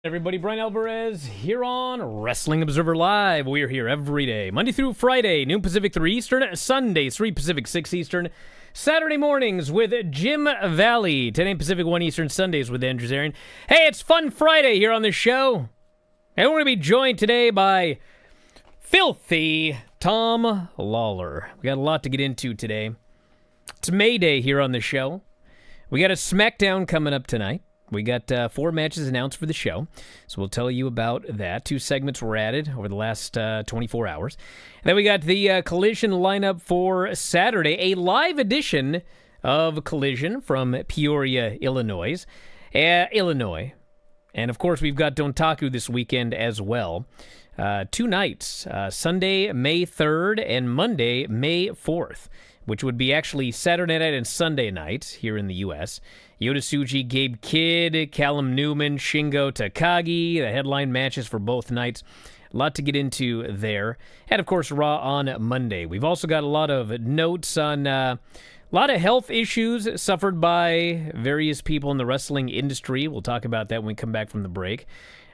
Everybody, Bryan Alvarez here on Wrestling Observer Live. We are here every day, Monday through Friday, noon Pacific, 3 Eastern, Sundays, 3 Pacific, 6 Eastern, Saturday mornings with Jim Valley, 10 a.m. Pacific, 1 Eastern, Sundays with Andrew Zarian. Hey, it's Fun Friday here on the show, and we're going to be joined today by Filthy Tom Lawler. We got a lot to get into today. It's May Day here on the show. We got a SmackDown coming up tonight. We got 4 matches announced for the show, so we'll tell you about that. 2 segments were added over the last 24 hours. And then we got the Collision lineup for Saturday, a live edition of Collision from Peoria, Illinois. And, of course, we've got Dontaku this weekend as well. 2 nights, Sunday, May 3rd, and Monday, May 4th, which would be actually Saturday night and Sunday night here in the U.S., Yota Tsuji, Gabe Kidd, Callum Newman, Shingo Takagi, the headline matches for both nights. A lot to get into there. And, of course, Raw on Monday. We've also got a lot of notes on a lot of health issues suffered by various people in the wrestling industry. We'll talk about that when we come back from the break.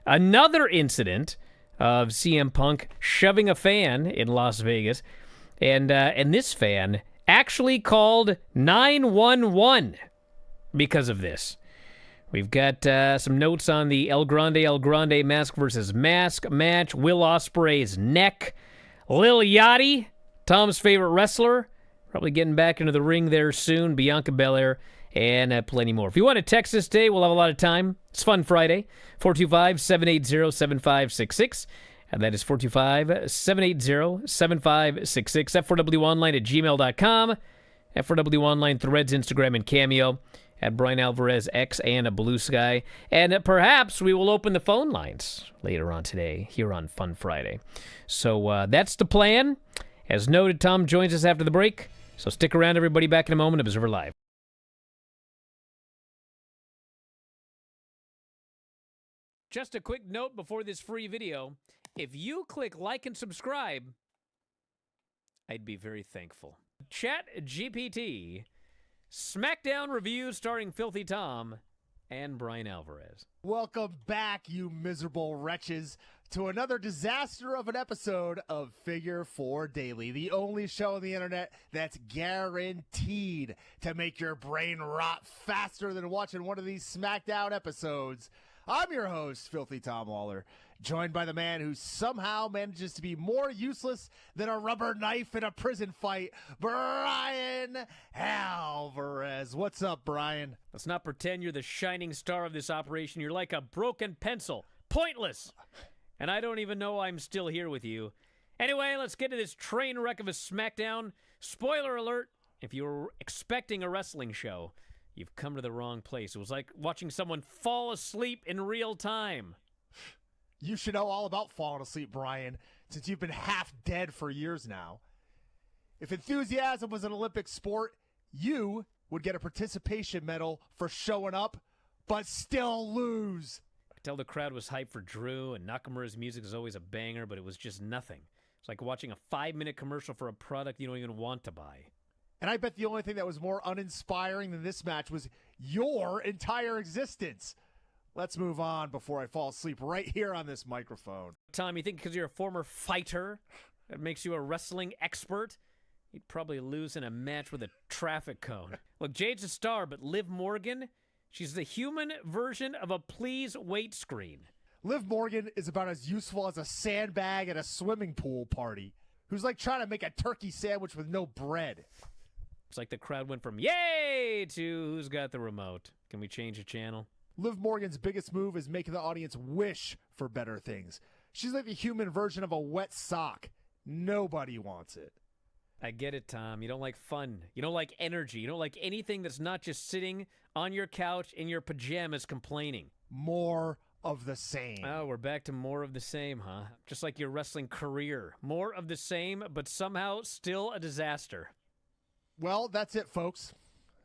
Another incident of CM Punk shoving a fan in Las Vegas. And this fan actually called 911 because of this. We've got some notes on the El Grande mask versus mask match, Will Ospreay's neck, Lil Yachty, Tom's favorite wrestler, probably getting back into the ring there soon, Bianca Belair, and plenty more. If you want to text us today, we'll have a lot of time. It's Fun Friday, 425-780-7566. And that is 425-780-7566. F4WOnline@gmail.com. F4W Online, Threads, Instagram, and Cameo at Bryan Alvarez X and a Blue Sky. And perhaps we will open the phone lines later on today here on Fun Friday. So that's the plan. As noted, Tom joins us after the break. So stick around, everybody. Back in a moment. Observer Live. Just a quick note before this free video. If you click like and subscribe, I'd be very thankful. Chat GPT, SmackDown review starring Filthy Tom and Bryan Alvarez. Welcome back, you miserable wretches, to another disaster of an episode of Figure 4 Daily, the only show on the internet that's guaranteed to make your brain rot faster than watching one of these SmackDown episodes. I'm your host, Filthy Tom Lawler, joined by the man who somehow manages to be more useless than a rubber knife in a prison fight, Bryan Alvarez. What's up, Bryan? Let's not pretend you're the shining star of this operation. You're like a broken pencil. Pointless. And I don't even know I'm still here with you. Anyway, let's get to this train wreck of a SmackDown. Spoiler alert, if you were expecting a wrestling show, you've come to the wrong place. It was like watching someone fall asleep in real time. You should know all about falling asleep, Bryan, since you've been half dead for years now. If enthusiasm was an Olympic sport, you would get a participation medal for showing up, but still lose. I could tell the crowd was hyped for Drew, and Nakamura's music is always a banger, but it was just nothing. It's like watching a 5-minute commercial for a product you don't even want to buy. And I bet the only thing that was more uninspiring than this match was your entire existence. Let's move on before I fall asleep right here on this microphone. Tom, you think because you're a former fighter, that makes you a wrestling expert? You'd probably lose in a match with a traffic cone. Look, Jade's a star, but Liv Morgan, she's the human version of a please wait screen. Liv Morgan is about as useful as a sandbag at a swimming pool party, who's like trying to make a turkey sandwich with no bread. It's like the crowd went from yay to who's got the remote. Can we change the channel? Liv Morgan's biggest move is making the audience wish for better things. She's like the human version of a wet sock. Nobody wants it. I get it, Tom. You don't like fun. You don't like energy. You don't like anything that's not just sitting on your couch in your pajamas complaining. More of the same. Oh, we're back to more of the same, huh? Just like your wrestling career. More of the same, but somehow still a disaster. Well, that's it, folks.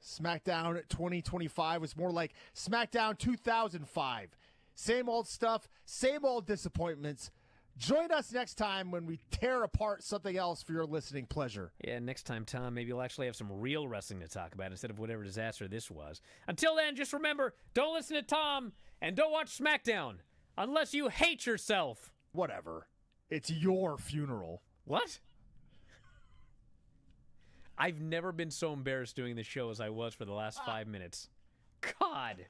SmackDown 2025 was more like SmackDown 2005. Same old stuff, same old disappointments. Join us next time when we tear apart something else for your listening pleasure. Yeah, next time, Tom, maybe you'll actually have some real wrestling to talk about instead of whatever disaster this was. Until then, just remember, don't listen to Tom and don't watch SmackDown. Unless you hate yourself. Whatever. It's your funeral. What? I've never been so embarrassed doing this show as I was for the last 5 minutes. God.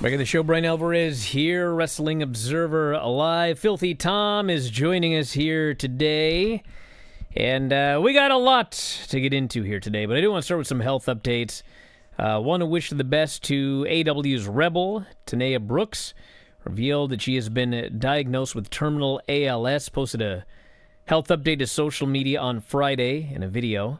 Back at the show, Bryan Alvarez here, Wrestling Observer Alive. Filthy Tom is joining us here today. And we got a lot to get into here today, but I do want to start with some health updates. Want to wish the best to AW's Rebel, Tanea Brooks. Revealed that she has been diagnosed with terminal ALS. Posted a health update to social media on Friday in a video.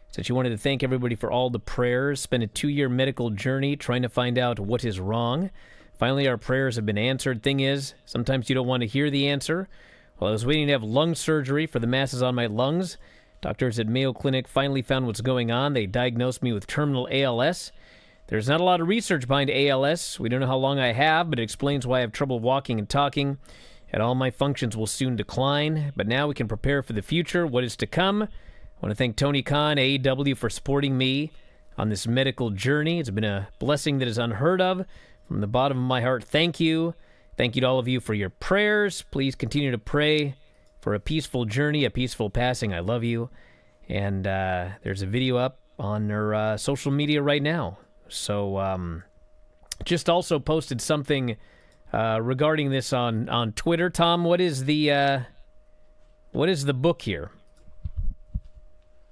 Said she wanted to thank everybody for all the prayers. Spent a 2-year medical journey trying to find out what is wrong. Finally, our prayers have been answered. Thing is, sometimes you don't want to hear the answer. While I was waiting to have lung surgery for the masses on my lungs, doctors at Mayo Clinic finally found what's going on. They diagnosed me with terminal ALS. There's not a lot of research behind ALS. We don't know how long I have, but it explains why I have trouble walking and talking, and all my functions will soon decline. But now we can prepare for the future, what is to come. I want to thank Tony Khan, AEW, for supporting me on this medical journey. It's been a blessing that is unheard of. From the bottom of my heart, thank you. Thank you to all of you for your prayers. Please continue to pray for a peaceful journey, a peaceful passing. I love you. And there's a video up on her social media right now. So just also posted something regarding this on Twitter. Tom, what is the book here?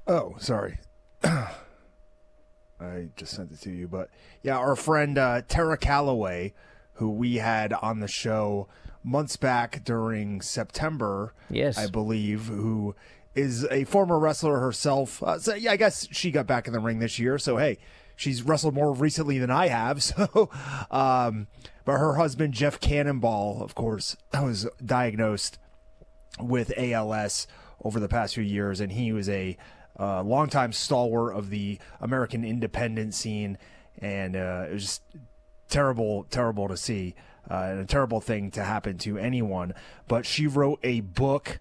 Oh, sorry. I just sent it to you. But, yeah, our friend Tara Calloway, who we had on the show months back during September, yes, I believe, who is a former wrestler herself. So, yeah, I guess she got back in the ring this year. So, hey, she's wrestled more recently than I have. So, but her husband, Jeff Cannonball, of course, was diagnosed with ALS over the past few years, and he was a longtime stalwart of the American independent scene, and it was just terrible to see, and a terrible thing to happen to anyone. But she wrote a book.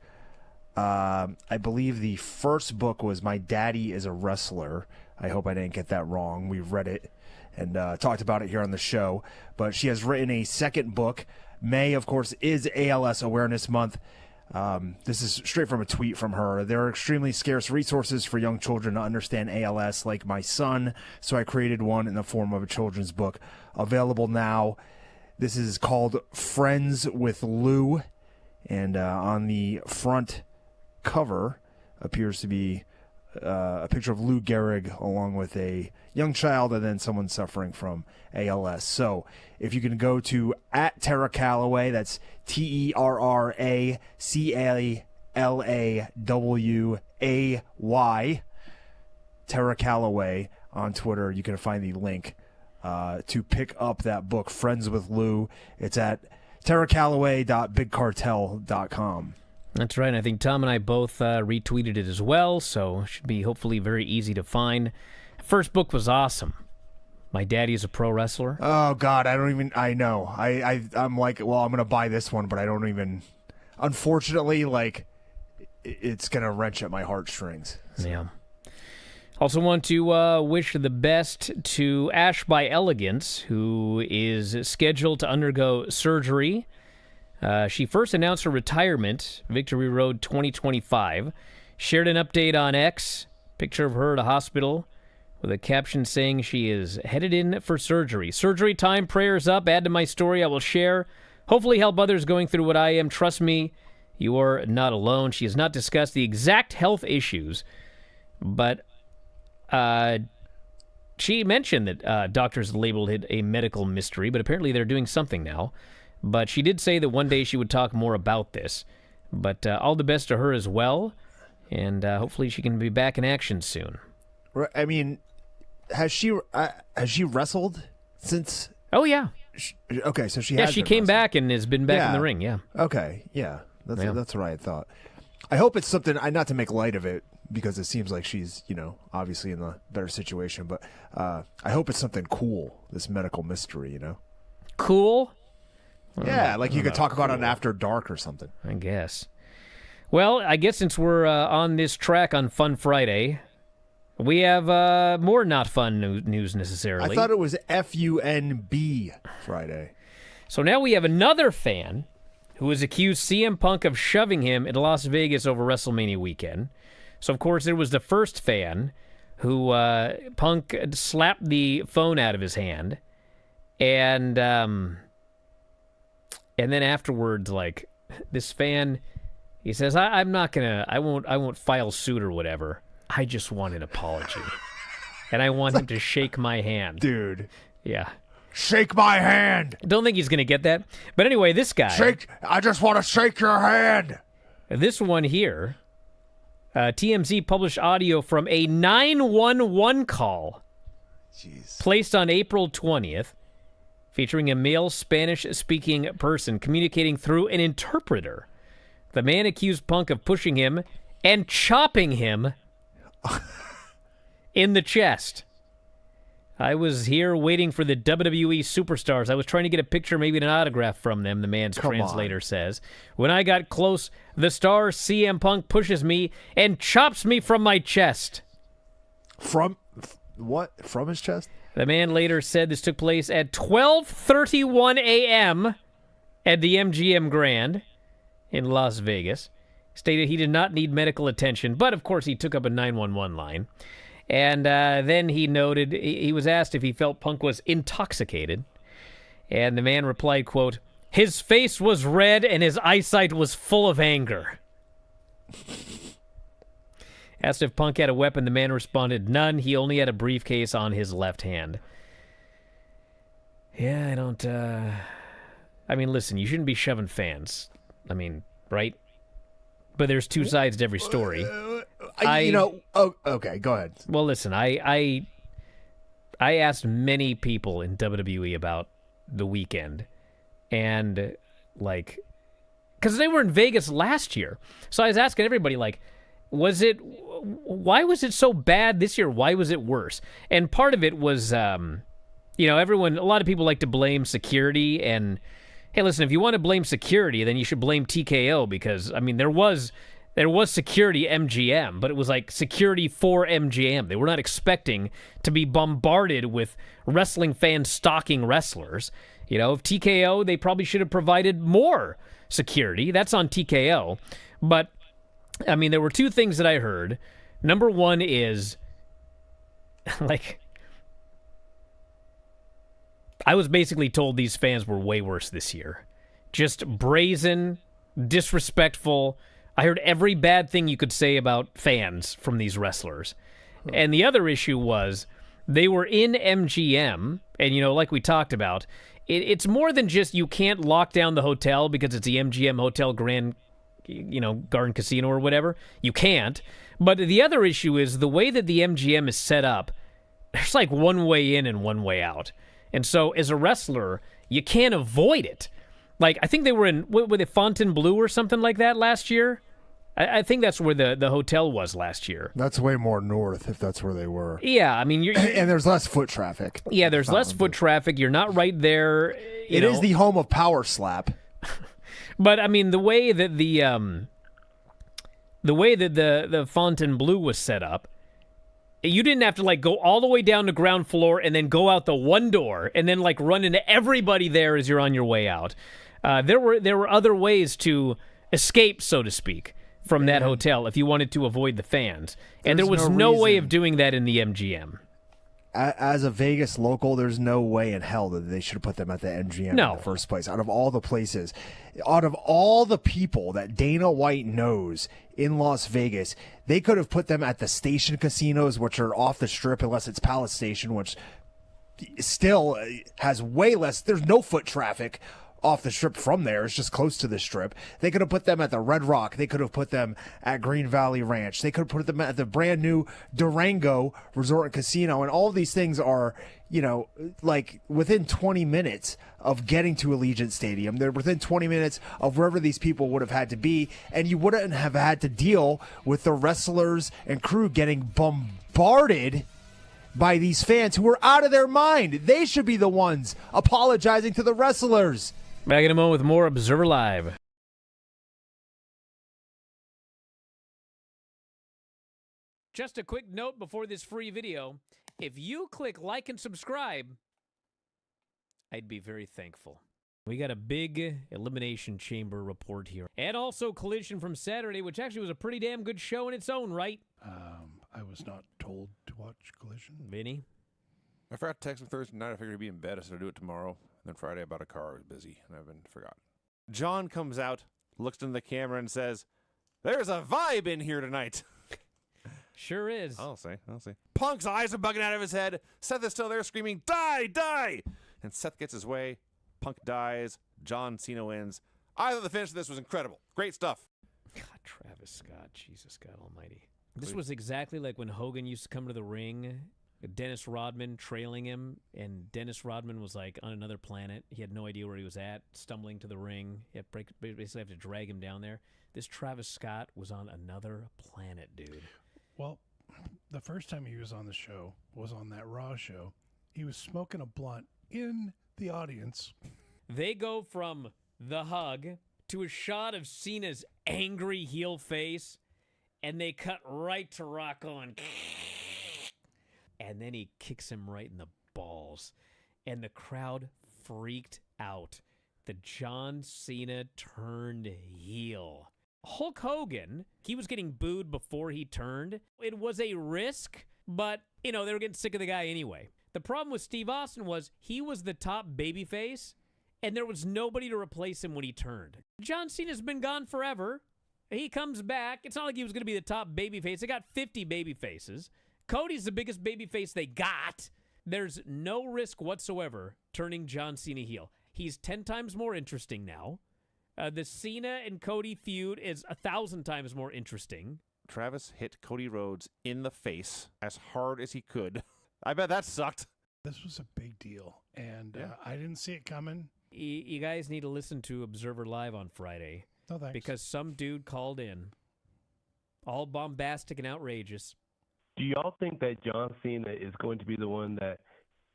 I believe the first book was My Daddy is a Wrestler. I hope I didn't get that wrong. We've read it and talked about it here on the show. But she has written a second book. May, of course, is ALS Awareness Month. This is straight from a tweet from her. There are extremely scarce resources for young children to understand ALS, like my son, so I created one in the form of a children's book. Available now. This is called Friends with Lou, and on the front cover appears to be a picture of Lou Gehrig along with a young child and then someone suffering from ALS. So if you can go to @Tara Calloway, that's TerraCallaway, Tara Calloway on Twitter. You can find the link to pick up that book, Friends with Lou. It's at terracallaway.bigcartel.com. That's right. I think Tom and I both retweeted it as well, so it should be hopefully very easy to find. First book was awesome. My Daddy is a Pro Wrestler. Oh, God, I know. I'm like, well, I'm going to buy this one, but I don't even, unfortunately, like, it's going to wrench at my heartstrings. So. Yeah. Also want to wish the best to Ash by Elegance, who is scheduled to undergo surgery. She first announced her retirement, Victory Road 2025. Shared an update on X, picture of her at a hospital, with a caption saying she is headed in for surgery. Surgery time, prayers up, add to my story I will share. Hopefully help others going through what I am. Trust me, you are not alone. She has not discussed the exact health issues, but she mentioned that doctors labeled it a medical mystery, but apparently they're doing something now. But she did say that one day she would talk more about this. But all the best to her as well. and hopefully she can be back in action soon. I mean, has she wrestled since? Oh, yeah. Okay, so she Yeah, has she been came wrestling. back and has been back in the ring, yeah. Okay, yeah. That's what I had thought. I hope it's something, not to make light of it, because it seems like she's, obviously in a better situation, but I hope it's something cool, this medical mystery, Cool? Yeah, like you could talk about it After Dark or something. I guess. Well, I guess since we're on this track on Fun Friday, we have more not fun news necessarily. I thought it was FUNB Friday. So now we have another fan who has accused CM Punk of shoving him in Las Vegas over WrestleMania weekend. So, of course, there was the first fan who Punk slapped the phone out of his hand. And then afterwards, like, this fan, he says, I won't file suit or whatever. I just want an apology. And I want him to shake my hand. Dude. Yeah. Shake my hand. Don't think he's going to get that. But anyway, this guy. I just want to shake your hand. This one here, TMZ published audio from a 911 call. Jeez. Placed on April 20th, featuring a male Spanish-speaking person communicating through an interpreter. The man accused Punk of pushing him and chopping him in the chest. I was here waiting for the WWE superstars. I was trying to get a picture, maybe an autograph from them, the man's translator says. When I got close, the star CM Punk pushes me and chops me from my chest. From what? From his chest? The man later said this took place at 12:31 a.m. at the MGM Grand in Las Vegas. Stated he did not need medical attention, but of course he took up a 911 line. And then he noted, he was asked if he felt Punk was intoxicated. And the man replied, quote, his face was red and his eyesight was full of anger. Asked if Punk had a weapon, the man responded, none. He only had a briefcase on his left hand. Yeah, I don't, I mean, listen, you shouldn't be shoving fans. I mean, right? But there's two sides to every story. Okay, go ahead. Well, listen, I asked many people in WWE about the weekend, and, like, because they were in Vegas last year. So I was asking everybody, like, why was it so bad this year? Why was it worse? And part of it was, a lot of people like to blame security, and, hey, listen, if you want to blame security, then you should blame TKO, because, I mean, there was security MGM, but it was like security for MGM. They were not expecting to be bombarded with wrestling fans stalking wrestlers. If TKO, they probably should have provided more security. That's on TKO. But, I mean, there were two things that I heard. Number one is, like, I was basically told these fans were way worse this year. Just brazen, disrespectful. I heard every bad thing you could say about fans from these wrestlers. And the other issue was they were in MGM, and, like we talked about, it's more than just you can't lock down the hotel because it's the MGM Hotel Grand, Garden Casino or whatever. You can't. But the other issue is the way that the MGM is set up, there's like one way in and one way out. And so as a wrestler, you can't avoid it. Like, I think they were in, were they Fontainebleau or something like that last year? I think that's where the hotel was last year. That's way more north if that's where they were. Yeah, I mean, and there's less foot traffic. Yeah, there's less foot traffic. You're not right there. It is the home of Power Slap. But I mean, the way that the Fontainebleau was set up, you didn't have to like go all the way down to ground floor and then go out the one door and then like run into everybody there as you're on your way out. There were other ways to escape, so to speak, from that hotel if you wanted to avoid the fans. And there was no way of doing that in the MGM. As a Vegas local, there's no way in hell that they should have put them at the MGM in the first place. Out of all the places, out of all the people that Dana White knows in Las Vegas, they could have put them at the station casinos, which are off the strip, unless it's Palace Station, which still has way less. There's no foot traffic. off the strip from there. It's just close to the strip. They could have put them at the Red Rock. They could have put them at Green Valley Ranch. They could have put them at the brand new Durango Resort and Casino. And all of these things are, like within 20 minutes of getting to Allegiant Stadium. They're within 20 minutes of wherever these people would have had to be. And you wouldn't have had to deal with the wrestlers and crew getting bombarded by these fans who were out of their mind. They should be the ones apologizing to the wrestlers. Back in a moment with more Observer Live. Just a quick note before this free video. If you click like and subscribe, I'd be very thankful. We got a big Elimination Chamber report here. And also Collision from Saturday, which actually was a pretty damn good show in its own right. I was not told to watch Collision. Vinny? I forgot to text him Thursday night. I figured he'd be in bed. I said I'd do it tomorrow. And then Friday I bought a car. I was busy, and I've been forgotten. John comes out, looks into the camera, and says, "There's a vibe in here tonight." Sure is. I'll say. Punk's eyes are bugging out of his head. Seth is still there screaming, "Die, die!" And Seth gets his way. Punk dies. John Cena wins. I thought the finish of this was incredible. Great stuff. God, Travis Scott. Jesus God almighty. This was exactly like when Hogan used to come to the ring, Dennis Rodman trailing him, and Dennis Rodman was like on another planet. He had no idea where he was at, stumbling to the ring. He had basically have to drag him down there. This Travis Scott was on another planet, dude. Well, the first time he was on the show was on that Raw show. He was smoking a blunt in the audience. They go from the hug to a shot of Cena's angry heel face, and they cut right to Rock On. And then he kicks him right in the balls. And the crowd freaked out. The John Cena turned heel. Hulk Hogan, he was getting booed before he turned. It was a risk, but, they were getting sick of the guy anyway. The problem with Steve Austin was he was the top babyface, and there was nobody to replace him when he turned. John Cena's been gone forever. He comes back. It's not like he was going to be the top babyface. They got 50 babyfaces. Cody's the biggest babyface they got. There's no risk whatsoever turning John Cena heel. He's 10 times more interesting now. The Cena and Cody feud is 1,000 times more interesting. Travis hit Cody Rhodes in the face as hard as he could. I bet that sucked. This was a big deal, and I didn't see it coming. You guys need to listen to Observer Live on Friday. No thanks. Because some dude called in, all bombastic and outrageous. Do y'all think that John Cena is going to be the one that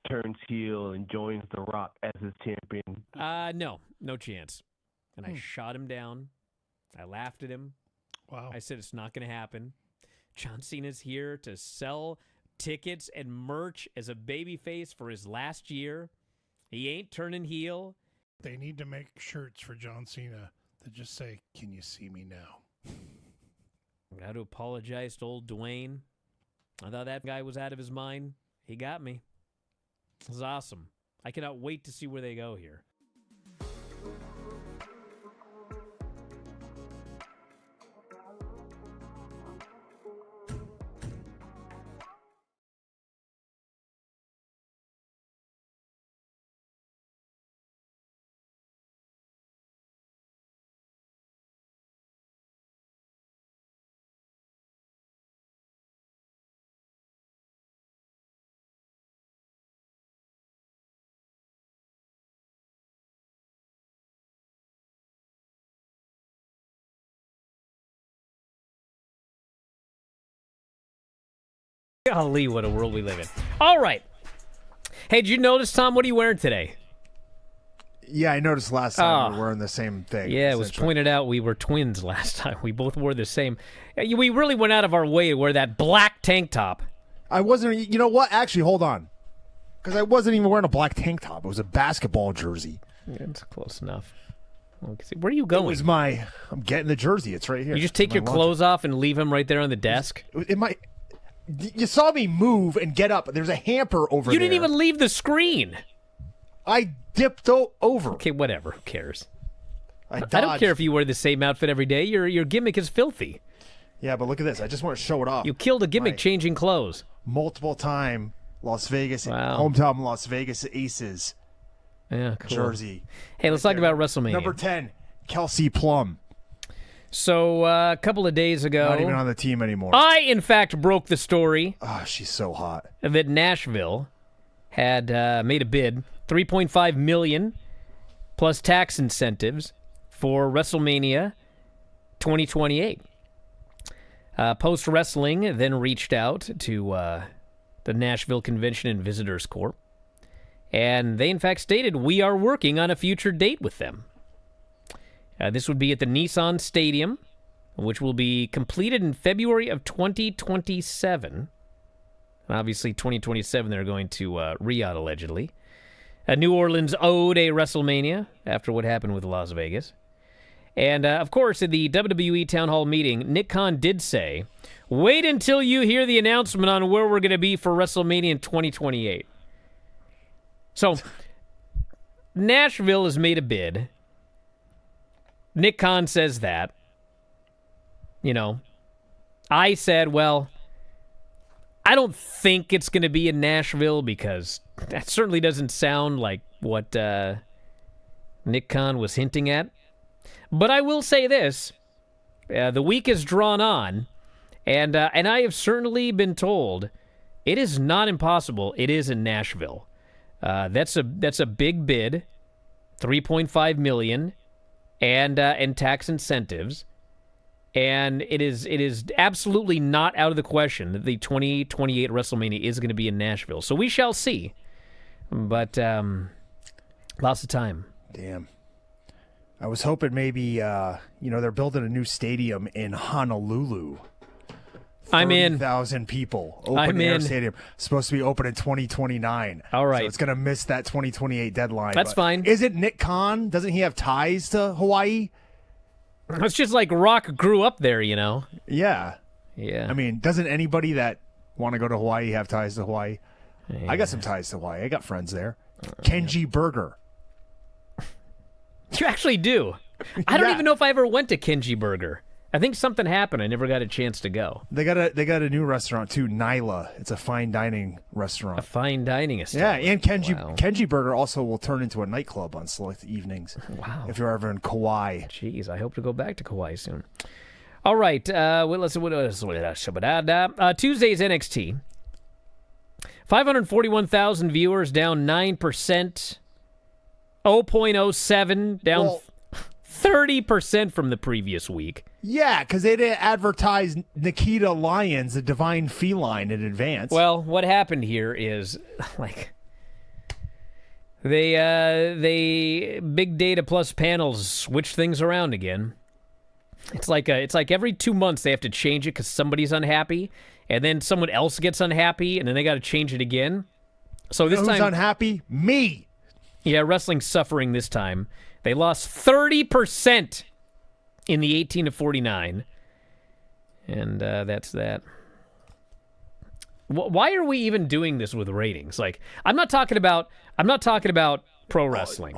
turns heel and joins The Rock as his champion? No chance. And I shot him down. I laughed at him. Wow. I said it's not going to happen. John Cena's here to sell tickets and merch as a babyface for his last year. He ain't turning heel. They need to make shirts for John Cena that just say, "Can you see me now?" I got to apologize to old Dwayne. I thought that guy was out of his mind. He got me. It was awesome. I cannot wait to see where they go here. Golly, what a world we live in. All right. Hey, did you notice, Tom, what are you wearing today? Yeah, I noticed last time we were wearing the same thing. Yeah, it was pointed out we were twins last time. We both wore the same. We really went out of our way to wear that black tank top. I wasn't, you know what? Actually, hold on. Because I wasn't even wearing a black tank top. It was a basketball jersey. Yeah, it's close enough. Where are you going? It was I'm getting the jersey. It's right here. You just take your clothes off and leave them right there on the desk? You saw me move and get up. There's a hamper over there. You didn't even leave the screen. I dipped over. Okay, whatever. Who cares? I don't care if you wear the same outfit every day. Your gimmick is filthy. Yeah, but look at this. I just want to show it off. You killed a gimmick changing clothes. Multiple time Las Vegas, hometown Las Vegas Aces Yeah, cool. jersey. Hey, let's talk about WrestleMania. Number 10, Kelsey Plum. So a couple of days ago, Not even on the team anymore. I, in fact, broke the story Oh, she's so hot. that Nashville had made a bid, $3.5 million plus tax incentives for WrestleMania 2028. Post Wrestling then reached out to the Nashville Convention and Visitors Corp, and they in fact stated, we are working on a future date with them. This would be at the Nissan Stadium, which will be completed in February of 2027. Obviously, 2027, they're going to Riyadh, allegedly. New Orleans owed a WrestleMania after what happened with Las Vegas. And, of course, at the WWE Town Hall meeting, Nick Khan did say, wait until you hear the announcement on where we're going to be for WrestleMania in 2028. So, Nashville has made a bid. Nick Khan says that. You know, I said, well, I don't think it's going to be in Nashville because that certainly doesn't sound like what Nick Khan was hinting at. But I will say this. The week is drawn on, and I have certainly been told it is not impossible. It is in Nashville. That's a big bid, $3.5 million. And tax incentives, and it is absolutely not out of the question that the 2028 WrestleMania is going to be in Nashville. So we shall see, but lots of time. Damn. I was hoping maybe they're building a new stadium in Honolulu. I'm in. 30,000 people. I'm Open air in. stadium. Supposed to be open in 2029. All right. So it's going to miss that 2028 deadline. That's but fine. Isn't Nick Khan, doesn't he have ties to Hawaii? It's just like Rock grew up there, you know? Yeah. Yeah. I mean, doesn't anybody that want to go to Hawaii have ties to Hawaii? Yeah. I got some ties to Hawaii. I got friends there. Kenji Burger. You actually do. I don't Yeah. even know if I ever went to Kenji Burger. I think something happened. I never got a chance to go. They got a new restaurant too, Nyla. It's a fine dining A restaurant. fine dining Yeah, establishment. and Kenji Wow. Kenji Burger also will turn into a nightclub on select evenings. Wow. If you're ever in Kauai. Jeez, I hope to go back to Kauai soon. All right, let's see what else. Tuesday's NXT. 541,000 viewers, down 9%. 0.07, down Well- 30% from the previous week. Yeah, because they didn't advertise Nikita Lyons, the divine feline, in advance. Well, what happened here is, like, they big data plus panels switch things around again. It's like every 2 months they have to change it because somebody's unhappy, and then someone else gets unhappy, and then they got to change it again. So this who's time, unhappy? Me. yeah, wrestling's suffering this time. They lost 30% in the 18 to 49, and that's that. Why are we even doing this with ratings? Like, I'm not talking about pro wrestling.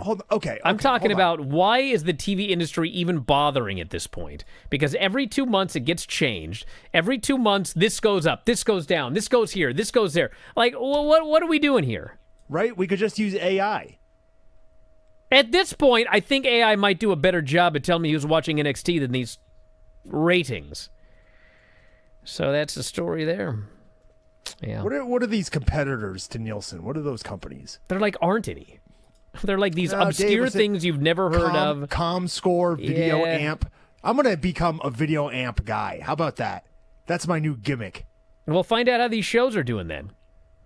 I'm talking about why is the TV industry even bothering at this point? Because every 2 months it gets changed. Every 2 months this goes up, this goes down, this goes here, this goes there. Like, what are we doing here? Right? We could just use AI. At this point, I think AI might do a better job at telling me who's watching NXT than these ratings. So that's the story there. Yeah. What are these competitors to Nielsen? What are those companies? They're like, aren't any. They're like these Dave, obscure was it things you've never heard of. ComScore, Video Yeah. Amp. I'm going to become a Video Amp guy. How about that? That's my new gimmick. We'll find out how these shows are doing then.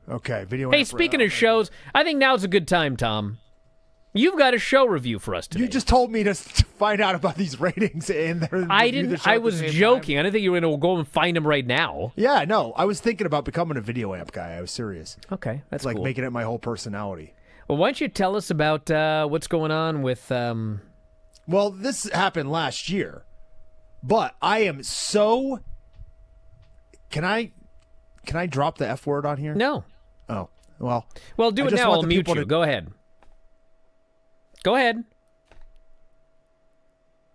Okay, Video Hey, Amp. speaking of shows, I think now's a good time, Tom. You've got a show review for us today. You just told me to find out about these ratings and I didn't. I was joking. I didn't think you were going to go and find them right now. Yeah, no. I was thinking about becoming a Video Amp guy. I was serious. Okay, that's It's like cool. making it my whole personality. Well, why don't you tell us about what's going on with? Well, this happened last year, but I am so. Can I drop the F word on here? No. Oh, well. Well, do I it just now. want I'll the mute people you. to- Go ahead. Go ahead.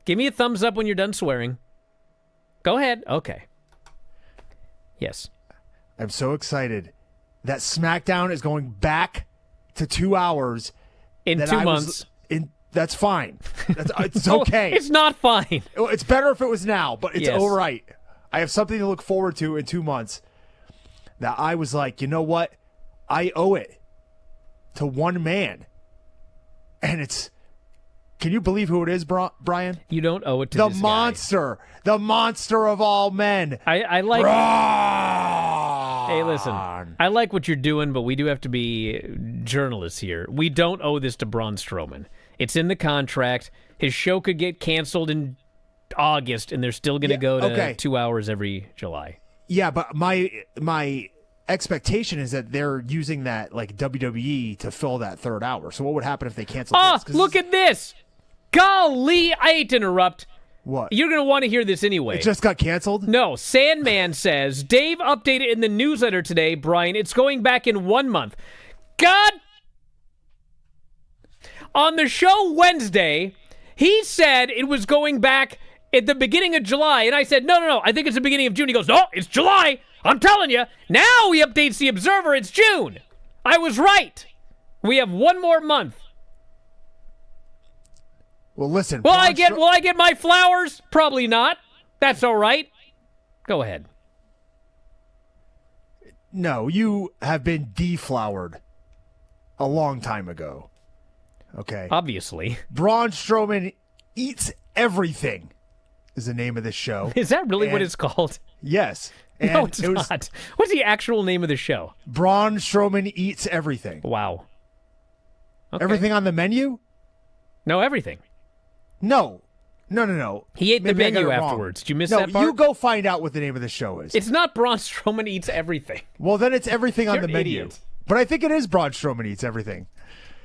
Give me a thumbs up when you're done swearing. Go ahead. Okay. Yes. I'm so excited that SmackDown is going back to 2 hours In that 2 I was months. That's fine. It's No, okay. It's not fine. It's better if it was now, but it's Yes. all right. I have something to look forward to in 2 months that I was like, you know what? I owe it to one man. And it's, can you believe who it is, Brian? You don't owe it to The this monster. The monster of all men. guy. I like. Braun. Hey, listen. I like what you're doing, but we do have to be journalists here. We don't owe this to Braun Strowman. It's in the contract. His show could get canceled in August, and they're still going to go to 2 hours every July. Yeah, but my expectation is that they're using that like WWE to fill that third hour. So what would happen if they canceled Oh, this? 'Cause look at this. Golly, I hate to interrupt. what? You're going to want to hear this anyway. It just got canceled? No, Sandman says, Dave updated in the newsletter today, Brian, it's going back in 1 month. God! On the show Wednesday, he said it was going back at the beginning of July, and I said, no, I think it's the beginning of June. He goes, no, it's July. I'm telling you. Now he updates the Observer, it's June. I was right. We have 1 more month. Well, listen. Will I get my flowers? Probably not. That's all right. Go ahead. No, you have been deflowered a long time ago. Okay. Obviously. Braun Strowman Eats Everything is the name of this show. Is that really what And- it's called? Yes. And No, it's it was not. What's the actual name of the show? Braun Strowman Eats Everything. Wow. Okay. Everything on the menu? No, everything. No. He ate Maybe the I got menu it wrong. afterwards. Did you miss No, that part? you go find out what the name of the show is. It's not Braun Strowman Eats Everything. Well, then it's everything on You're the an menu. idiot. But I think it is Braun Strowman Eats Everything.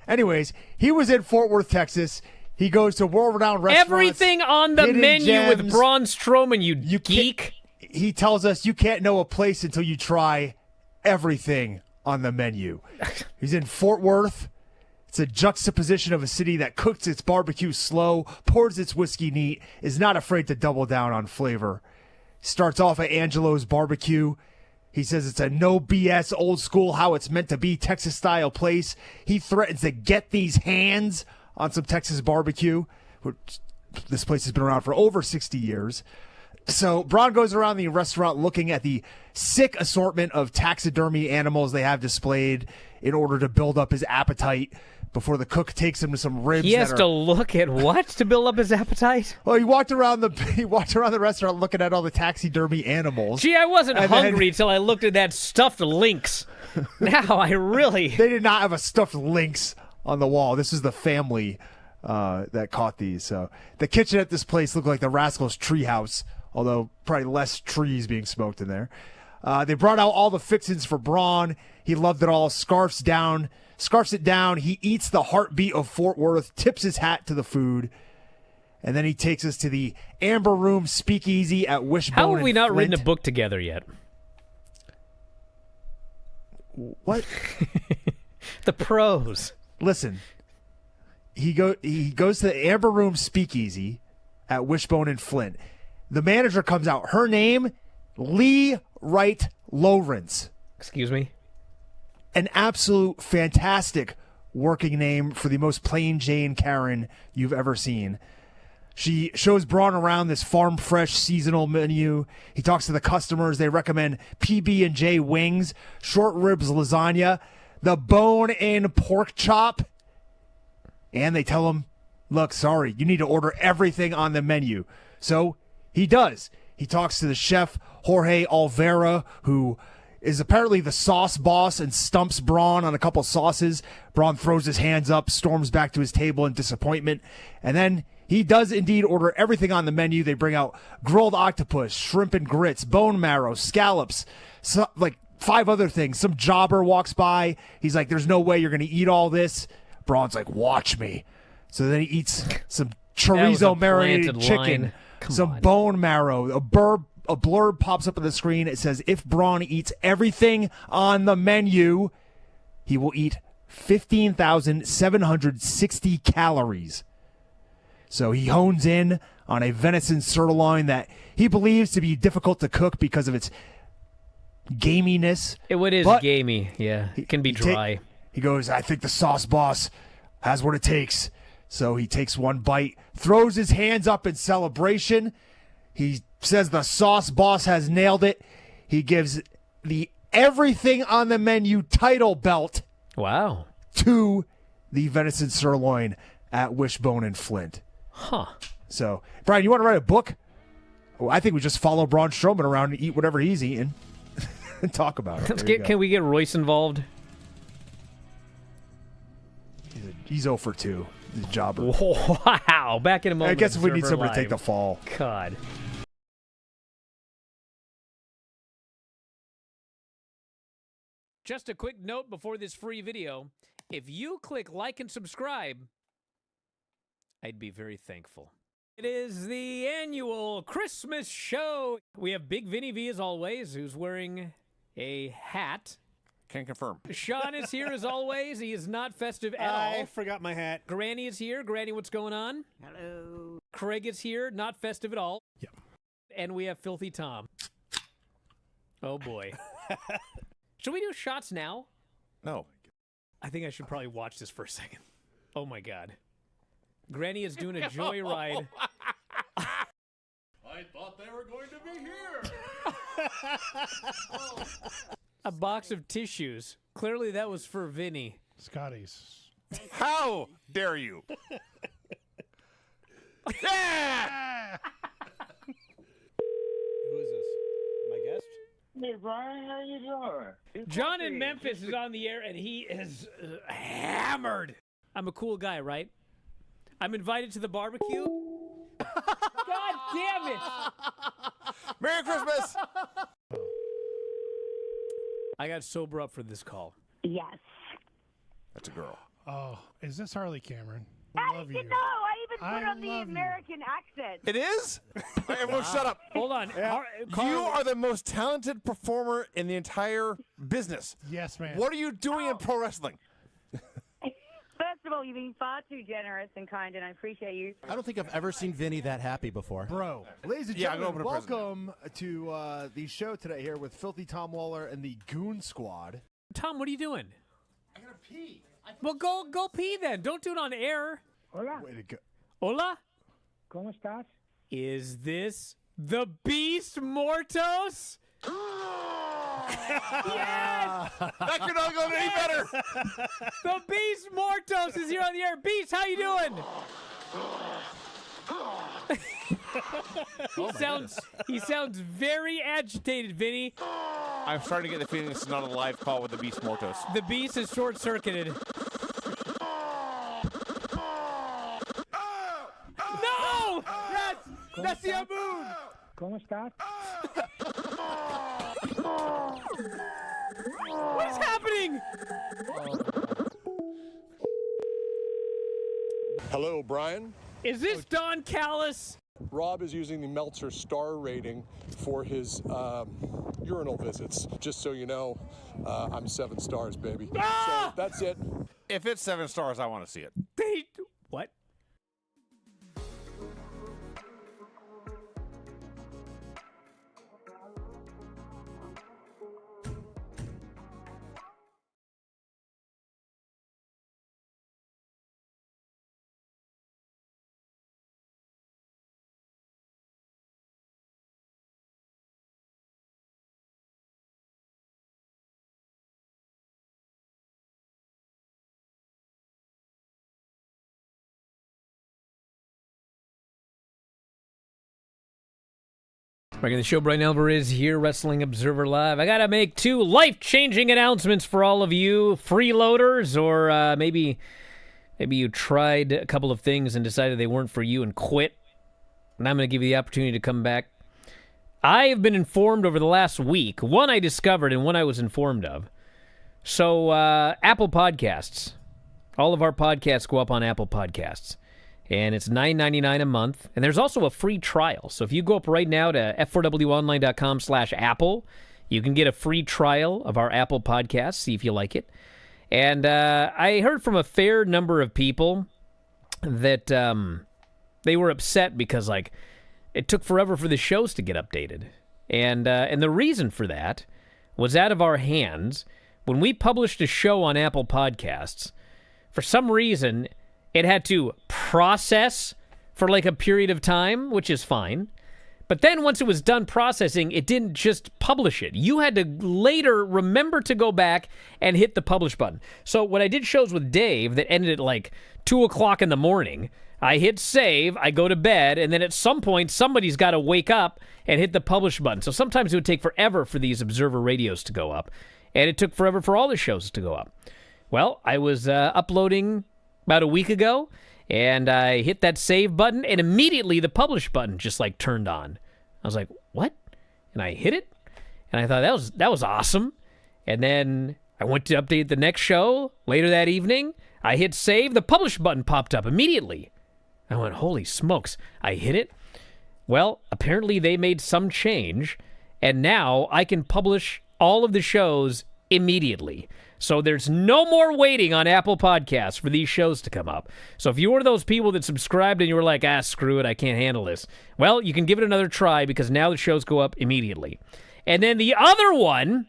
Anyways, he was in Fort Worth, Texas. He goes to world-renowned restaurants. Everything on the hidden menu with gems. Braun Strowman, you You geek. He tells us you can't know a place until you try everything on the menu. He's in Fort Worth. It's a juxtaposition of a city that cooks its barbecue slow, pours its whiskey neat, is not afraid to double down on flavor. Starts off at Angelo's Barbecue. He says it's a no BS, old school, how it's meant to be, Texas style place. He threatens to get these hands on some Texas barbecue. This place has been around for over 60 years. So Braun goes around the restaurant looking at the sick assortment of taxidermy animals they have displayed in order to build up his appetite before the cook takes him to some ribs. He has to look at what to build up his appetite? Well, he walked around the restaurant looking at all the taxidermy animals. Gee, I wasn't And then- hungry till I looked at that stuffed lynx. Now I really... They did not have a stuffed lynx on the wall. This is the family that caught these. So the kitchen at this place looked like the Rascals' treehouse, although probably less trees being smoked in there. They brought out all the fixings for Braun. He loved it all. Scarfs it down. He eats the heartbeat of Fort Worth, tips his hat to the food, and then he takes us to the Amber Room Speakeasy at Wishbone. How have we in not written a Flint. book together yet? What? The pros. Listen, he goes to the Amber Room Speakeasy at Wishbone in Flint. The manager comes out. Her name, Lee Wright Lawrence. Excuse me? An absolute fantastic working name for the most plain Jane Karen you've ever seen. She shows Braun around this farm fresh seasonal menu. He talks to the customers. They recommend PB&J wings, short ribs lasagna, the bone-in pork chop. And they tell him, look, sorry, you need to order everything on the menu. So he does. He talks to the chef, Jorge Olvera, who is apparently the sauce boss and stumps Braun on a couple sauces. Braun throws his hands up, storms back to his table in disappointment. And then he does indeed order everything on the menu. They bring out grilled octopus, shrimp and grits, bone marrow, scallops, like 5 other things. Some jobber walks by. He's like, there's no way you're going to eat all this. Braun's like, watch me. So then he eats some chorizo marinated planted chicken, line. Come some on. bone marrow, a blurb pops up on the screen. It says, if Braun eats everything on the menu, he will eat 15,760 calories. So he hones in on a venison sirloin that he believes to be difficult to cook because of its gaminess. It is But gamey, yeah. It can be he ta- dry. He goes, I think the sauce boss has what it takes. So he takes one bite, throws his hands up in celebration. He says the sauce boss has nailed it. He gives the everything on the menu title belt Wow. to the venison sirloin at Wishbone and Flint. Huh. So, Brian, you want to write a book? Well, I think we just follow Braun Strowman around and eat whatever he's eating and talk about it. Can we get Royce involved? He's 0 for 2. He's a jobber. Wow. Back in a moment. I guess if we need Observer somebody to take Live. the fall. God. Just a quick note before this free video. If you click like and subscribe, I'd be very thankful. It is the annual Christmas show. We have Big Vinny V as always, who's wearing a hat. Can confirm. Sean is here as always. He is not festive at all. I forgot my hat. Granny is here. Granny, what's going on? Hello. Craig is here, not festive at all. Yep. And we have Filthy Tom. Oh, boy. Should we do shots now? No. I think I should probably watch this for a second. Oh, my God. Granny is doing a joyride. I thought they were going to be here. A box of tissues. Clearly that was for Vinny. Scotty's. How dare you? Yeah! Who is this? My guest? Hey, Brian, how you doing? John in Memphis is on the air, and he is hammered. I'm a cool guy, right? I'm invited to the barbecue. God damn it! Merry Christmas! I got sober up for this call. Yes. That's a girl. Oh, is this Harley Cameron? I love you. No, I even put I on the love you. American accent. It is? Everyone shut up. Hold on. You are the most talented performer in the entire business. Yes, man. What are you doing in pro wrestling? First of all, you've been far too generous and kind, and I appreciate you. I don't think I've ever seen Vinny that happy before. Bro, ladies and Yeah, I'm gentlemen, going for the welcome to the show today here with Filthy Tom Waller and the Goon Squad. Tom, what are you doing? I gotta pee. Well, go pee then. Don't do it on air. Hola, Way to go. Hola? ¿cómo estás? Is this the Beast Mortos? Yes! That could not go any better. The Beast Mortos is here on the air. Beast, how you doing? He sounds very agitated, Vinny. I'm starting to get the feeling this is not a live call with the Beast Mortos. The Beast is short-circuited. No! That's the moon! ¿Cómo estás? What is happening? Hello, Brian. Is this Don Callis? Rob is using the Meltzer star rating for his urinal visits. Just so you know, I'm 7 stars, baby. Ah! So that's it. If it's 7 stars, I want to see it. What? Back in the show, Bryan Alvarez here, Wrestling Observer Live. I got to make 2 life-changing announcements for all of you freeloaders, or maybe you tried a couple of things and decided they weren't for you and quit. And I'm going to give you the opportunity to come back. I have been informed over the last week, one I discovered and one I was informed of. So, Apple Podcasts. All of our podcasts go up on Apple Podcasts. And it's $9.99 a month. And there's also a free trial. So if you go up right now to f4wonline.com/Apple, you can get a free trial of our Apple Podcasts, see if you like it. And I heard from a fair number of people that they were upset because, like, it took forever for the shows to get updated. And the reason for that was out of our hands. When we published a show on Apple Podcasts, for some reason, it had to process for like a period of time, which is fine. But then once it was done processing, it didn't just publish it. You had to later remember to go back and hit the publish button. So when I did shows with Dave that ended at like 2 o'clock in the morning, I hit save, I go to bed, and then at some point, somebody's got to wake up and hit the publish button. So sometimes it would take forever for these Observer radios to go up, and it took forever for all the shows to go up. Well, I was uploading about a week ago, and I hit that save button, and immediately the publish button just like turned on. I was like, what? And I hit it, and I thought that was awesome. And then I went to update the next show later that evening. I hit save, the publish button popped up immediately. I went, holy smokes. I hit it. Well, apparently they made some change, and now I can publish all of the shows immediately. So there's no more waiting on Apple Podcasts for these shows to come up. So if you were those people that subscribed and you were like, screw it, I can't handle this, well, you can give it another try because now the shows go up immediately. And then the other one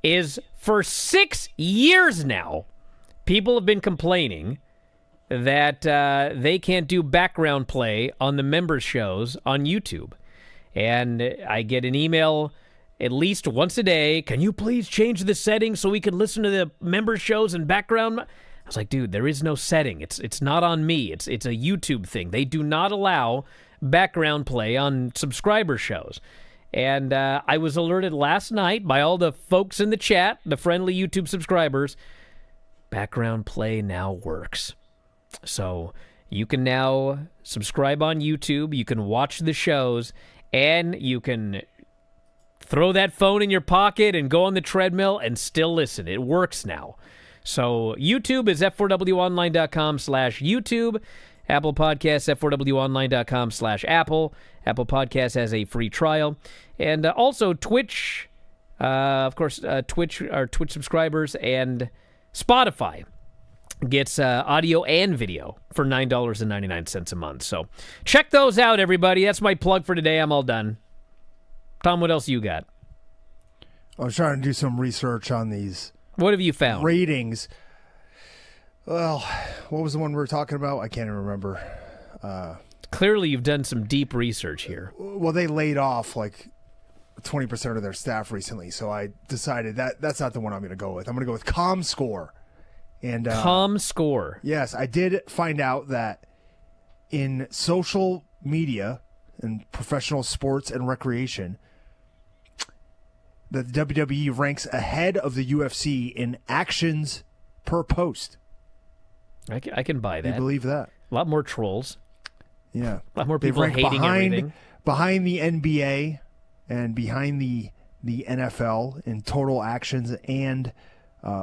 is for 6 years now, people have been complaining that they can't do background play on the members' shows on YouTube. And I get an email at least once a day, can you please change the settings so we can listen to the member shows and background? I was like, dude, there is no setting. It's not on me. It's a YouTube thing. They do not allow background play on subscriber shows. And I was alerted last night by all the folks in the chat, the friendly YouTube subscribers, background play now works. So you can now subscribe on YouTube, you can watch the shows, and you can throw that phone in your pocket and go on the treadmill and still listen. It works now. So YouTube is f4wonline.com/YouTube. Apple Podcasts, f4wonline.com/Apple. Apple Podcasts has a free trial. And also Twitch, of course, Twitch, our Twitch subscribers, and Spotify gets audio and video for $9.99 a month. So check those out, everybody. That's my plug for today. I'm all done. Tom, what else you got? I was trying to do some research on these. What have you found? Ratings. Well, what was the one we were talking about? I can't even remember. Clearly, you've done some deep research here. Well, they laid off like 20% of their staff recently, so I decided that's not the one I'm going to go with. I'm going to go with ComScore. And ComScore. Yes, I did find out that in social media and professional sports and recreation, that the WWE ranks ahead of the UFC in actions per post. I can buy that. You believe that? A lot more trolls. Yeah. A lot more people hating everything. Behind the NBA and behind the NFL in total actions, and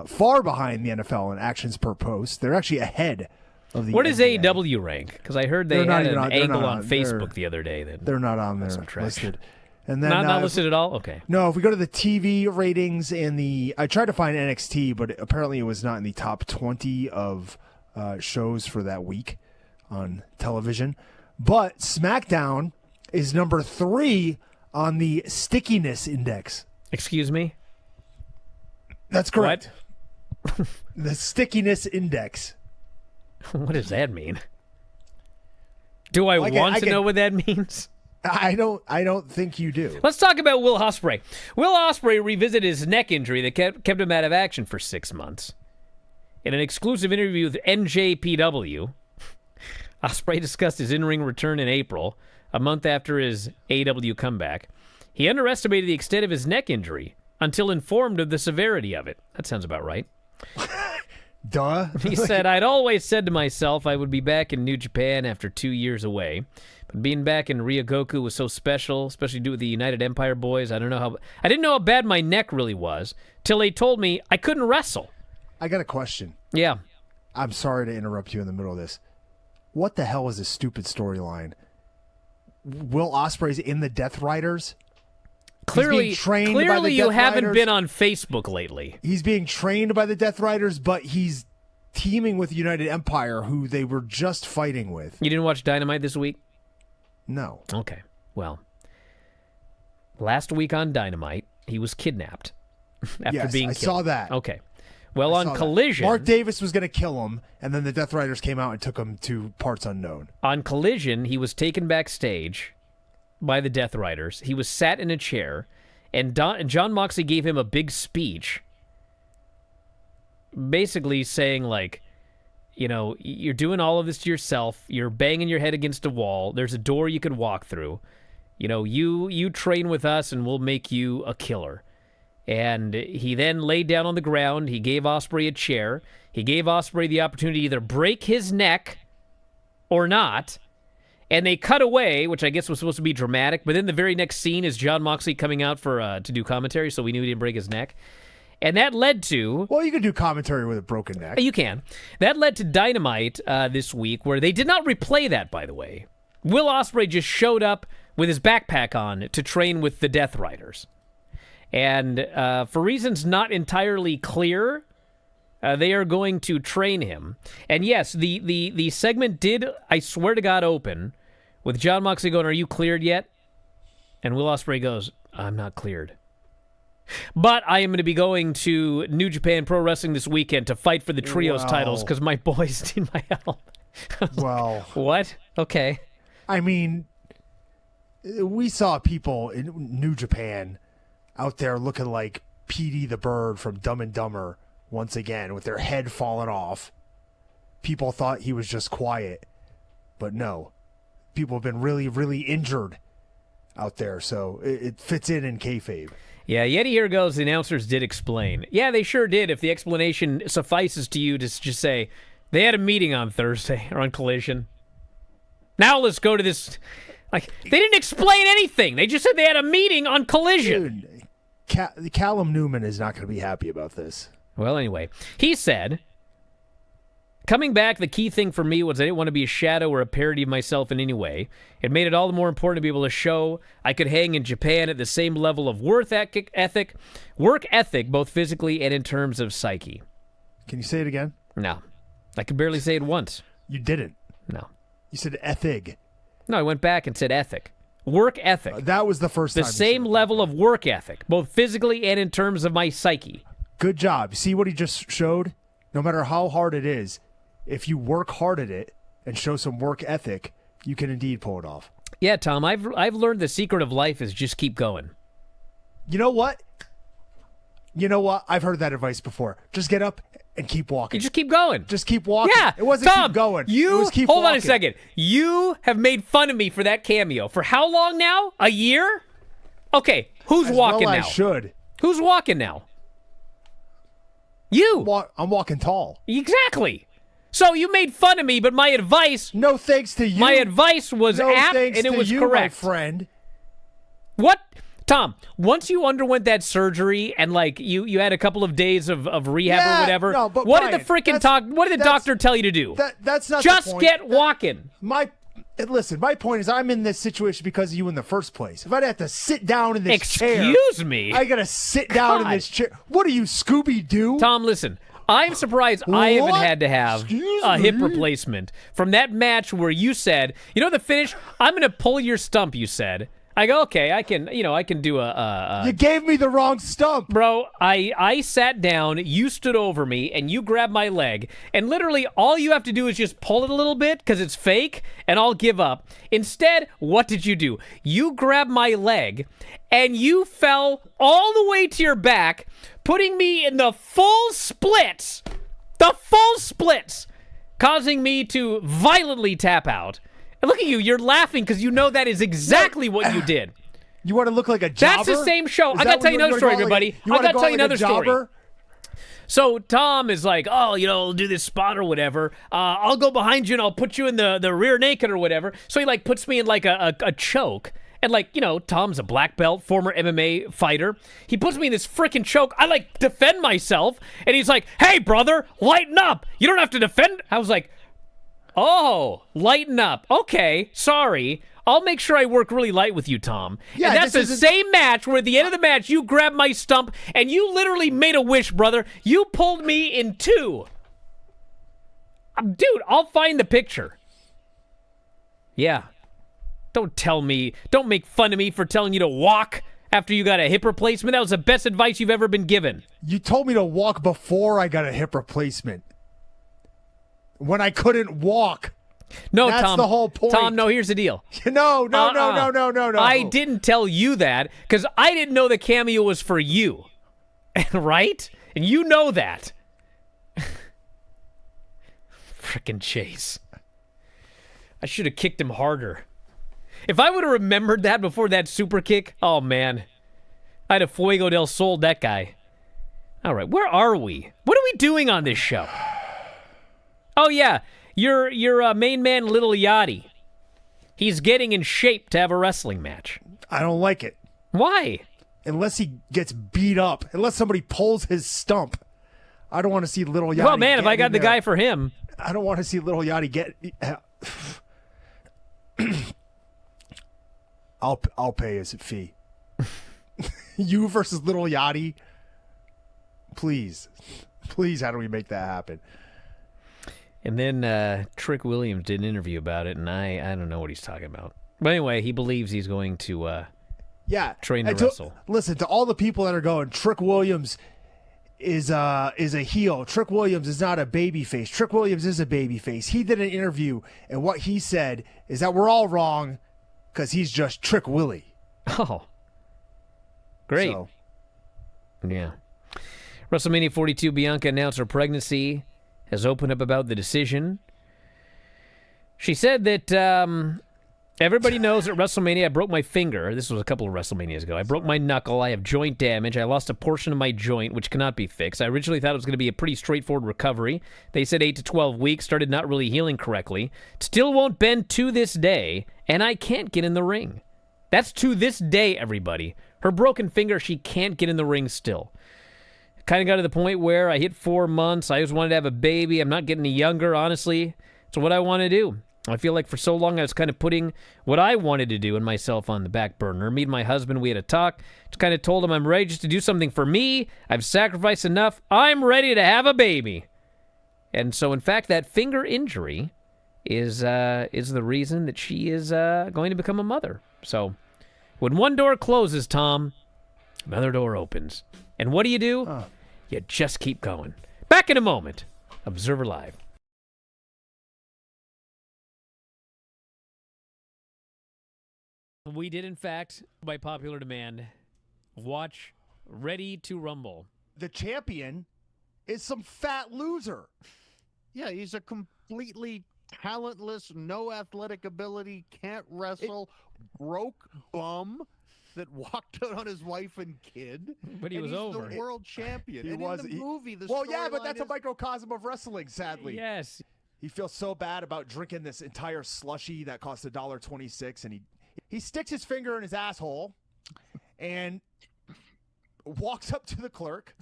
far behind the NFL in actions per post. They're actually ahead of the What NBA. does AEW rank? Because I heard they had an angle on Facebook the other day. They're not on there listed. And then, not listed at all? Okay. No, if we go to the TV ratings and I tried to find NXT, but apparently it was not in the top 20 of shows for that week on television. But SmackDown is number 3 on the stickiness index. Excuse me? That's correct. The stickiness index. What does that mean? Do I want to know what that means? I don't think you do. Let's talk about Will Ospreay. Will Ospreay revisited his neck injury that kept him out of action for 6 months. In an exclusive interview with NJPW, Ospreay discussed his in-ring return in April, a month after his AEW comeback. He underestimated the extent of his neck injury until informed of the severity of it. That sounds about right. Duh. He said, I'd always said to myself I would be back in New Japan after 2 years away. But being back in Ryogoku was so special, especially due to the United Empire boys. I didn't know how bad my neck really was till they told me I couldn't wrestle. I got a question. Yeah. I'm sorry to interrupt you in the middle of this. What the hell is this stupid storyline? Will Ospreay's in the Death Riders? Clearly, you haven't Riders. been on Facebook lately. He's being trained by the Death Riders, but he's teaming with United Empire, who they were just fighting with. You didn't watch Dynamite this week? No. Okay. Well, last week on Dynamite, he was kidnapped after being killed. I saw that. Okay. Well, I on saw that. Collision, Mark Davis was going to kill him, and then the Death Riders came out and took him to parts unknown. On Collision, he was taken backstage by the Death Riders. He was sat in a chair, and John Moxley gave him a big speech, basically saying, like, you know, you're doing all of this to yourself. You're banging your head against a wall. There's a door you could walk through. You know, you train with us, and we'll make you a killer. And he then laid down on the ground. He gave Ospreay a chair. He gave Ospreay the opportunity to either break his neck or not. And they cut away, which I guess was supposed to be dramatic. But then the very next scene is John Moxley coming out for to do commentary, so we knew he didn't break his neck. And that led to... Well, you can do commentary with a broken neck. You can. That led to Dynamite this week, where they did not replay that, by the way. Will Ospreay just showed up with his backpack on to train with the Death Riders. And for reasons not entirely clear, they are going to train him. And yes, the segment did, I swear to God, open with John Moxley going, "Are you cleared yet?" And Will Ospreay goes, "I'm not cleared. But I am going to be going to New Japan Pro Wrestling this weekend to fight for the trios titles because my boys need my help." Well, like, what? Okay. I mean, we saw people in New Japan out there looking like Petey the Bird from Dumb and Dumber once again with their head falling off. People thought he was just quiet, but no. People have been really, really injured out there, so it fits in kayfabe. Yeah, Yeti here goes, the announcers did explain. Yeah, they sure did. If the explanation suffices to you to just say, they had a meeting on Thursday or on Collision. Now let's go to this. Like, they didn't explain anything. They just said they had a meeting on Collision. Dude, Callum Newman is not going to be happy about this. Well, anyway, he said, coming back, the key thing for me was I didn't want to be a shadow or a parody of myself in any way. It made it all the more important to be able to show I could hang in Japan at the same level of work ethic, both physically and in terms of psyche. Can you say it again? No. I could barely say it once. You didn't. No. You said ethic. No, I went back and said ethic. Work ethic. That was the first time. The same level of work ethic, both physically and in terms of my psyche. Good job. See what he just showed? No matter how hard it is, if you work hard at it and show some work ethic, you can indeed pull it off. Yeah, Tom, I've learned the secret of life is just keep going. You know what? I've heard that advice before. Just get up and keep walking. You just keep going. Just keep walking. Yeah, it wasn't Tom, keep going. You it was keep hold walking. on a second. You have made fun of me for that cameo for how long now? A year? Okay, who's walking now? I should. Who's walking now? You. I'm walking tall. Exactly. So you made fun of me, but my advice. No thanks to you. My advice was apt and it was correct. My friend. What? Tom, once you underwent that surgery and like you had a couple of days of rehab or whatever, no, but what Brian, did the freaking what did the doctor tell you to do? That's not just the point. get walking. Listen, my point is I'm in this situation because of you in the first place. If I'd have to sit down in this chair. Excuse me? I got to sit down in this chair. What are you, Scooby-Doo? Tom, listen. I'm surprised I haven't had to have a hip replacement from that match where you said, you know the finish? I'm going to pull your stump, you said. I go, okay, I can do a... You gave me the wrong stump. Bro, I sat down, you stood over me, and you grabbed my leg, and literally all you have to do is just pull it a little bit, because it's fake, and I'll give up. Instead, what did you do? You grabbed my leg, and you fell all the way to your back, putting me in the full splits, causing me to violently tap out. And look at you, you're laughing because you know that is exactly what you did. You want to look like a jobber? That's the same show. I got to tell you another story, everybody. I got to tell you another story. So Tom is like, oh, I'll do this spot or whatever. I'll go behind you and I'll put you in the rear naked or whatever. So he like puts me in like a choke. And like, Tom's a black belt, former MMA fighter. He puts me in this freaking choke. I like defend myself. And he's like, hey, brother, lighten up. You don't have to defend. I was like, oh, lighten up. Okay, sorry. I'll make sure I work really light with you, Tom. Yeah, and that's the same match where at the end of the match, you grabbed my stump and you literally made a wish, brother. You pulled me in two. Dude, I'll find the picture. Yeah. Don't make fun of me for telling you to walk After you got a hip replacement, that was the best advice you've ever been given. You told me to walk before I got a hip replacement. When I couldn't walk. No, That's Tom. the whole point. Tom, no, here's the deal. No. I didn't tell you that because I didn't know the cameo was for you. Right? And you know that. Frickin' Chase. I should have kicked him harder. If I would have remembered that before that super kick, oh, man. I'd have Fuego del Sol that guy. All right, where are we? What are we doing on this show? Oh, yeah. Your main man, Little Yachty. He's getting in shape to have a wrestling match. I don't like it. Why? Unless he gets beat up. Unless somebody pulls his stump. I don't want to see Little Yachty. Well, man, if I got the guy for him. I don't want to see Little Yachty get... I'll pay his fee. You versus Little Yachty? Please, how do we make that happen? And then Trick Williams did an interview about it, and I don't know what he's talking about. But anyway, he believes he's going to train to wrestle. Listen, to all the people that are going, Trick Williams is a heel. Trick Williams is not a babyface. Trick Williams is a babyface. He did an interview, and what he said is that we're all wrong because he's just Trick Willie. Oh. Great. So. Yeah. WrestleMania 42, Bianca announced her pregnancy, has opened up about the decision. She said that everybody knows at WrestleMania I broke my finger. This was a couple of WrestleManias ago. I broke my knuckle. I have joint damage. I lost a portion of my joint, which cannot be fixed. I originally thought it was going to be a pretty straightforward recovery. They said 8 to 12 weeks, started not really healing correctly. Still won't bend to this day, and I can't get in the ring. That's to this day, everybody. Her broken finger, she can't get in the ring still. Kind of got to the point where I hit 4 months. I always wanted to have a baby. I'm not getting any younger, honestly. It's what I want to do. I feel like for so long I was kind of putting what I wanted to do and myself on the back burner. Me and my husband, we had a talk. Just kind of told him I'm ready just to do something for me. I've sacrificed enough. I'm ready to have a baby. And so, in fact, that finger injury is the reason that she is going to become a mother. So, when one door closes, Tom, another door opens. And what do? You just keep going. Back in a moment. Observer Live. We did, in fact, by popular demand, watch Ready to Rumble. The champion is some fat loser. Yeah, he's a completely talentless, no athletic ability, can't wrestle, broke bum that walked out on his wife and kid. But he was he's over. The world champion. In the movie, the but that's a microcosm of wrestling, sadly. Yes. He feels so bad about drinking this entire slushy that cost $1.26, and he sticks his finger in his asshole and walks up to the clerk.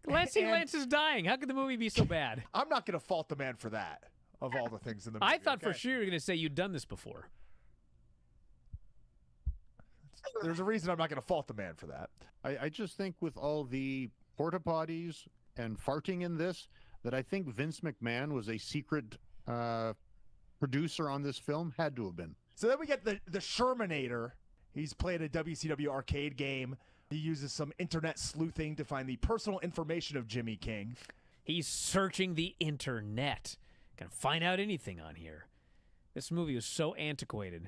Lance is dying. How could the movie be so bad? I'm not going to fault the man for that, of all the things in the movie. I thought for sure you were going to say you'd done this before. There's a reason I'm not going to fault the man for that. I just think with all the porta potties and farting in this, that I think Vince McMahon was a secret producer on this film. Had to have been. So then we get the Shermanator. He's playing a WCW arcade game. He uses some internet sleuthing to find the personal information of Jimmy King. He's searching the internet. Can find out anything on here. This movie was so antiquated.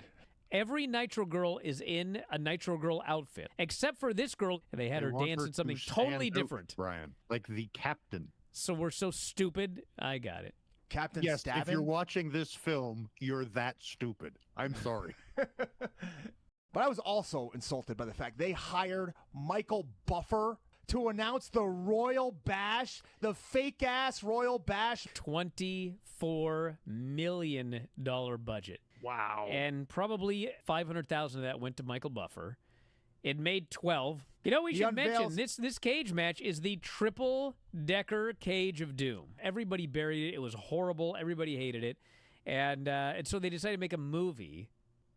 Every Nitro Girl is in a Nitro Girl outfit, except for this girl. They had her dance in something totally different. Brian, like the captain. So we're so stupid. I got it. Captain Yes, Stavin? if you're watching this film, you're that stupid. I'm sorry. But I was also insulted by the fact they hired Michael Buffer to announce the Royal Bash, the fake-ass Royal Bash. $24 million budget. Wow. And probably $500,000 of that went to Michael Buffer. It made 12. You know, we should mention this cage match is the triple-decker Cage of Doom. Everybody buried it. It was horrible. Everybody hated it. And so they decided to make a movie.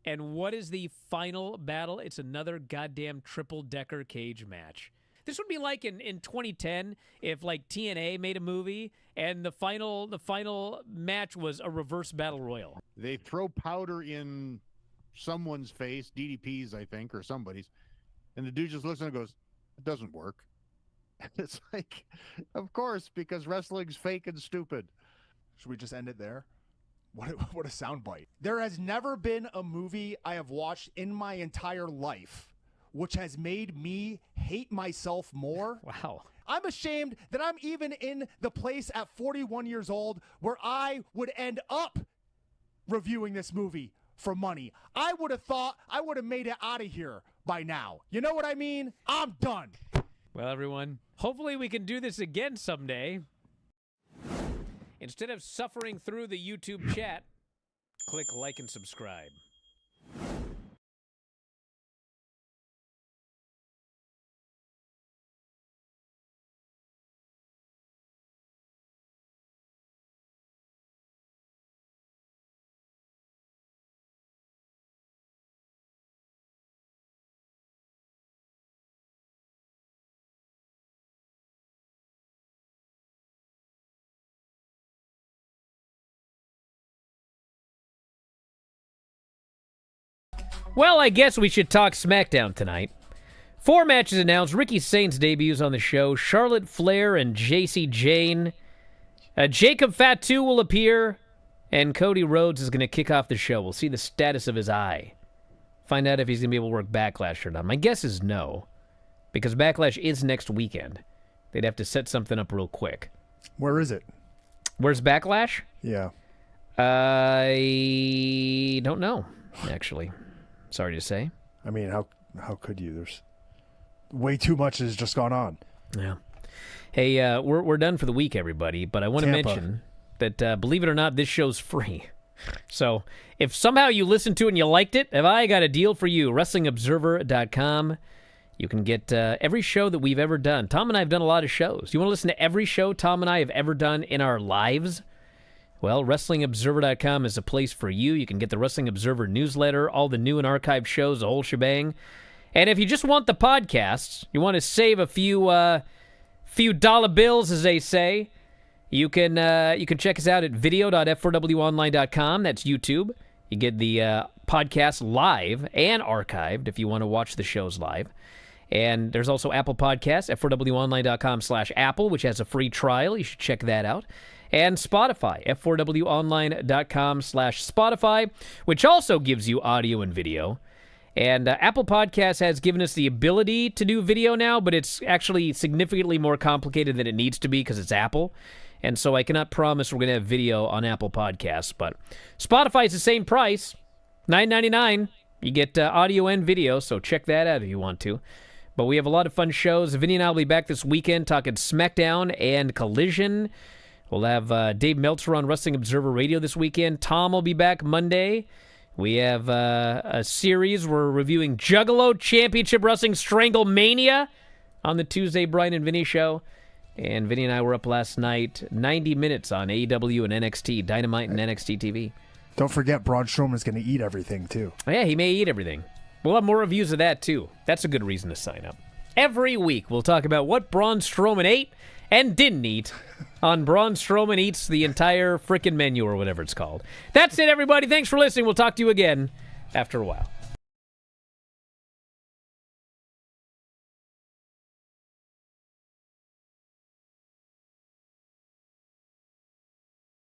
And what is the final battle? It's another goddamn triple-decker cage match. This would be like in 2010 if like TNA made a movie and the final match was a reverse battle royal. They throw powder in someone's face, DDP's I think, or somebody's, And the dude just looks at him and goes, "It doesn't work." It's like, of course, because wrestling's fake and stupid. Should we just end it there? What a soundbite. There has never been a movie I have watched in my entire life which has made me hate myself more. Wow. I'm ashamed that I'm even in the place at 41 years old where I would end up reviewing this movie for money. I would have thought I would have made it out of here by now. You know what I mean? I'm done. Well, everyone, hopefully we can do this again someday. Instead of suffering through the YouTube chat, click like and subscribe. Well, I guess we should talk SmackDown tonight. 4 matches announced. Ricky Saints debuts on the show. Charlotte Flair and JC Jane. Jacob Fatu will appear. And Cody Rhodes is going to kick off the show. We'll see the status of his eye. Find out if he's going to be able to work Backlash or not. My guess is no. Because Backlash is next weekend. They'd have to set something up real quick. Where is it? Where's Backlash? Yeah. I don't know, actually. Sorry to say. I mean, how could you? There's way too much has just gone on. Yeah. Hey, we're done for the week, everybody. But I want to mention that, believe it or not, this show's free. So if somehow you listened to it and you liked it, have I got a deal for you? WrestlingObserver.com. You can get every show that we've ever done. Tom and I have done a lot of shows. You want to listen to every show Tom and I have ever done in our lives? Well, WrestlingObserver.com is a place for you. You can get the Wrestling Observer newsletter, all the new and archived shows, the whole shebang. And if you just want the podcasts, you want to save a few dollar bills, as they say, you can check us out at video.f4wonline.com. That's YouTube. You get the podcast live and archived if you want to watch the shows live. And there's also Apple Podcasts, f4wonline.com/Apple, which has a free trial. You should check that out. And Spotify, f4wonline.com/Spotify, which also gives you audio and video. And Apple Podcasts has given us the ability to do video now, but it's actually significantly more complicated than it needs to be because it's Apple. And so I cannot promise we're going to have video on Apple Podcasts. But Spotify is the same price, $9.99. You get audio and video, so check that out if you want to. But we have a lot of fun shows. Vinny and I will be back this weekend talking SmackDown and Collision. We'll have Dave Meltzer on Wrestling Observer Radio this weekend. Tom will be back Monday. We have a series. We're reviewing Juggalo Championship Wrestling Stranglemania on the Tuesday Bryan and Vinny show. And Vinny and I were up last night, 90 minutes on AEW and NXT, Dynamite and NXT TV. Don't forget, Braun Strowman's going to eat everything, too. Oh, yeah, he may eat everything. We'll have more reviews of that, too. That's a good reason to sign up. Every week, we'll talk about what Braun Strowman ate and didn't eat on Braun Strowman Eats the entire frickin' menu or whatever it's called. That's it, everybody. Thanks for listening. We'll talk to you again after a while.